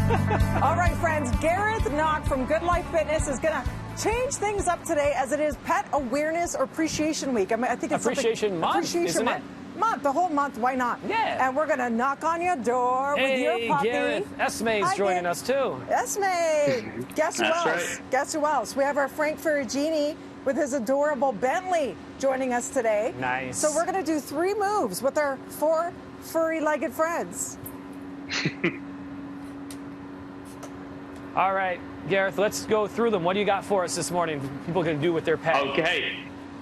All right, friends, Gareth Knock from Good Life Fitness is going to change things up today as it is Pet Awareness or Appreciation Week. I mean, I think it's Appreciation Month, isn't it? Month, the whole month, why not? Yeah. And we're going to knock on your door with your puppy. Gareth, Esme's joining us too. Esme. Guess who else? Right. Guess who else? We have our Frank Ferragini with his adorable Bentley joining us today. Nice. So we're going to do 3 moves with our 4 furry-legged friends. All right, Gareth, let's go through them. What do you got for us this morning? People can do with their pet. Okay.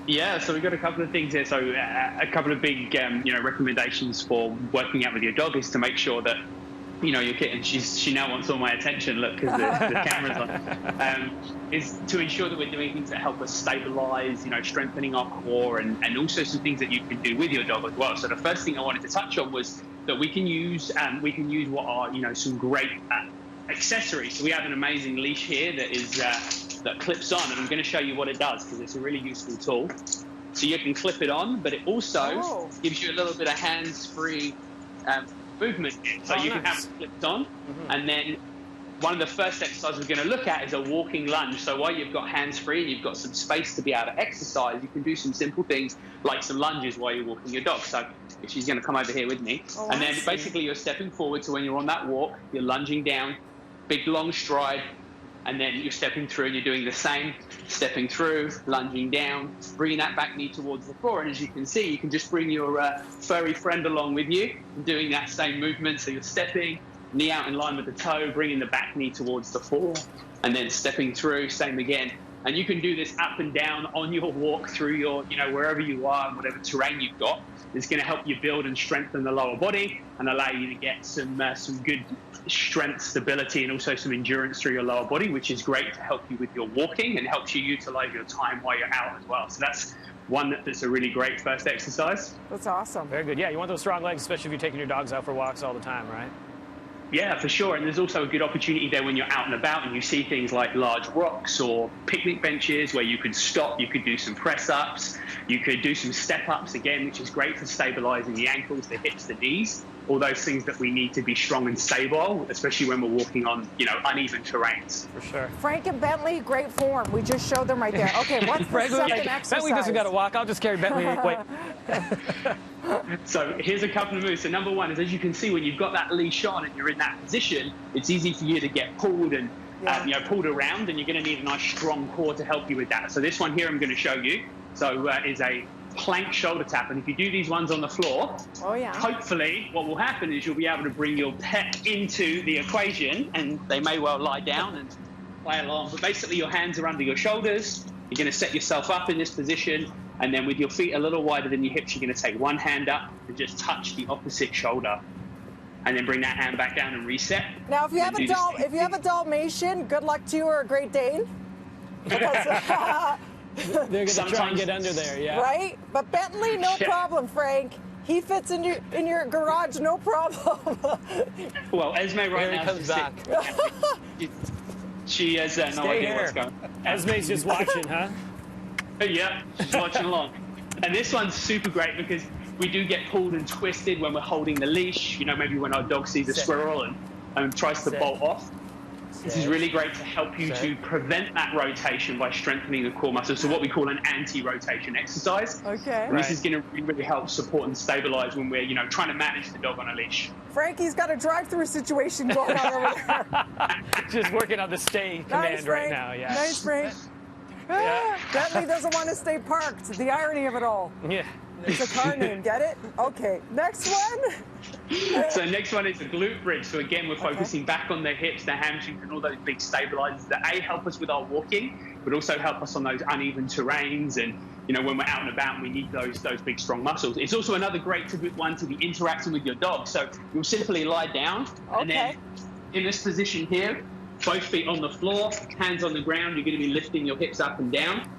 Yeah, so we've got a couple of things here. So a couple of big, recommendations for working out with your dog is to make sure that, your kitten, she now wants all my attention, look, because the camera's on, is to ensure that we're doing things that help us stabilize, strengthening our core and also some things that you can do with your dog as well. So the first thing I wanted to touch on was that we can use what are, some great accessories. So we have an amazing leash here that is that clips on, and I'm going to show you what it does because it's a really useful tool. So you can clip it on, but it also gives you a little bit of hands-free movement. So you can have it clipped on, and then one of the first exercises we're going to look at is a walking lunge. So while you've got hands-free and you've got some space to be able to exercise, you can do some simple things like some lunges while you're walking your dog. So if she's going to come over here with me, and then basically you're stepping forward. So when you're on that walk, you're lunging down, big long stride, and then you're stepping through and you're doing the same, stepping through, lunging down, bringing that back knee towards the floor. And as you can see, you can just bring your furry friend along with you, doing that same movement. So you're stepping, knee out in line with the toe, bringing the back knee towards the floor, and then stepping through, same again. And you can do this up and down on your walk through your, wherever you are and whatever terrain you've got. It's going to help you build and strengthen the lower body and allow you to get some good strength, stability, and also some endurance through your lower body, which is great to help you with your walking and helps you utilize your time while you're out as well. So that's one that's a really great first exercise. That's awesome. Very good. Yeah, you want those strong legs, especially if you're taking your dogs out for walks all the time, right? Yeah, for sure. And there's also a good opportunity there when you're out and about and you see things like large rocks or picnic benches where you could stop, you could do some press-ups, you could do some step-ups again, which is great for stabilizing the ankles, the hips, the knees, all those things that we need to be strong and stable, especially when we're walking on, uneven terrains. For sure. Frank and Bentley, great form. We just showed them right there. Okay, what's the second exercise? Bentley doesn't got to walk. I'll just carry Bentley. Wait. So here's a couple of moves. So number one is, as you can see, when you've got that leash on and you're in that position, it's easy for you to get pulled and pulled around, and you're going to need a nice strong core to help you with that. So this one here I'm going to show you. So is a plank shoulder tap, and if you do these ones on the floor, hopefully what will happen is you'll be able to bring your pet into the equation, and they may well lie down and play along. But basically your hands are under your shoulders. You're going to set yourself up in this position, and then with your feet a little wider than your hips, you're going to take one hand up and just touch the opposite shoulder, and then bring that hand back down and reset. Now, if you have a Dalmatian, good luck to you, or a Great Dane. Because, they're going to try and get under there, yeah. Right? But Bentley, no problem, Frank. He fits in your garage, no problem. Well, Esme now comes back. She has no idea what's going on. Esme's just watching, huh? Yeah, she's watching along. And this one's super great because we do get pulled and twisted when we're holding the leash. Maybe when our dog sees a squirrel and tries to bolt off. This is really great to help you to prevent that rotation by strengthening the core muscles. So what we call an anti-rotation exercise. Okay. And this is going to really help support and stabilize when we're, trying to manage the dog on a leash. Frankie's got a drive-through situation going on over there. Just working on the stay command right now. Yeah. Nice, Frank. Bentley doesn't want to stay parked. The irony of it all. Yeah. It's a car name, get it? Okay, next one. So next one is the glute bridge. So again, we're focusing back on the hips, the hamstrings, and all those big stabilizers that help us with our walking, but also help us on those uneven terrains and when we're out and about and we need those big strong muscles. It's also another great one to be interacting with your dog. So you'll simply lie down and then in this position here, both feet on the floor, hands on the ground, you're going to be lifting your hips up and down.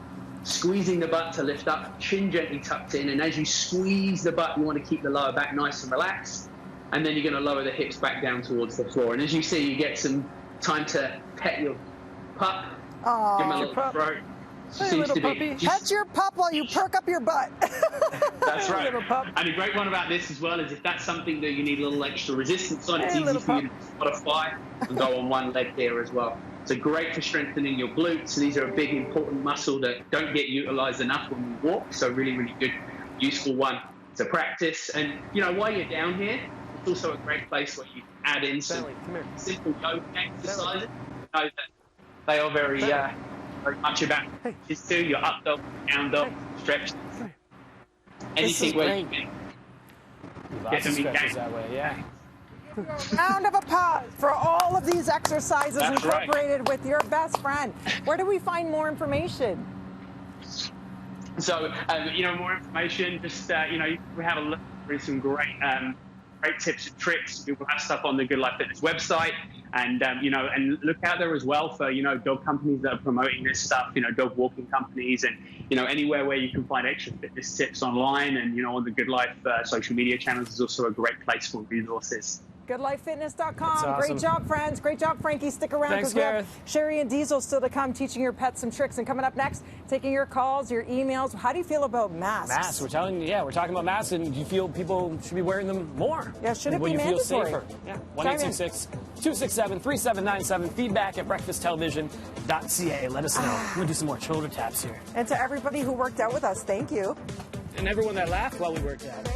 Squeezing the butt to lift up, chin gently tucked in, and as you squeeze the butt, you want to keep the lower back nice and relaxed, and then you're going to lower the hips back down towards the floor. And as you see, you get some time to pet your pup, give him a little throat. Hey, little puppy. Pet your pup while you perk up your butt. That's right. Little pup. And a great one about this as well is if that's something that you need a little extra resistance on, it's easy for you to modify and go on one leg here as well. So great for strengthening your glutes. These are a big, important muscle that don't get utilized enough when we walk. So really, really good, useful one to practice. And, you know, while you're down here, it's also a great place where you add in some simple yoga exercises. You know that they are very much about just do your up dog, down dog, stretch. Anything where you can get them engaged. That way, yeah. Round of applause for all of these exercises incorporated with your best friend. Where do we find more information? So, you know, more information, just, you know, we have a look through some great tips and tricks. We will have stuff on the Good Life Fitness website. And, you know, and look out there as well for, you know, dog companies that are promoting this stuff, you know, dog walking companies and, you know, anywhere where you can find extra fitness tips online and, you know, on the Good Life social media channels is also a great place for resources. GoodLifeFitness.com. Awesome. Great job, friends. Great job, Frankie. Stick around Thanks, because we have Gareth. Sherry and Diesel still to come teaching your pets some tricks. And coming up next, taking your calls, your emails. How do you feel about masks? Masks. We're telling you, we're talking about masks, and do you feel people should be wearing them more? Yeah, should it Will be you mandatory? feel safer? Yeah. 1-866-267-3797. Feedback at breakfasttelevision.ca. Let us know. I'm going to do some more shoulder taps here. And to everybody who worked out with us, thank you. And everyone that laughed while we worked out.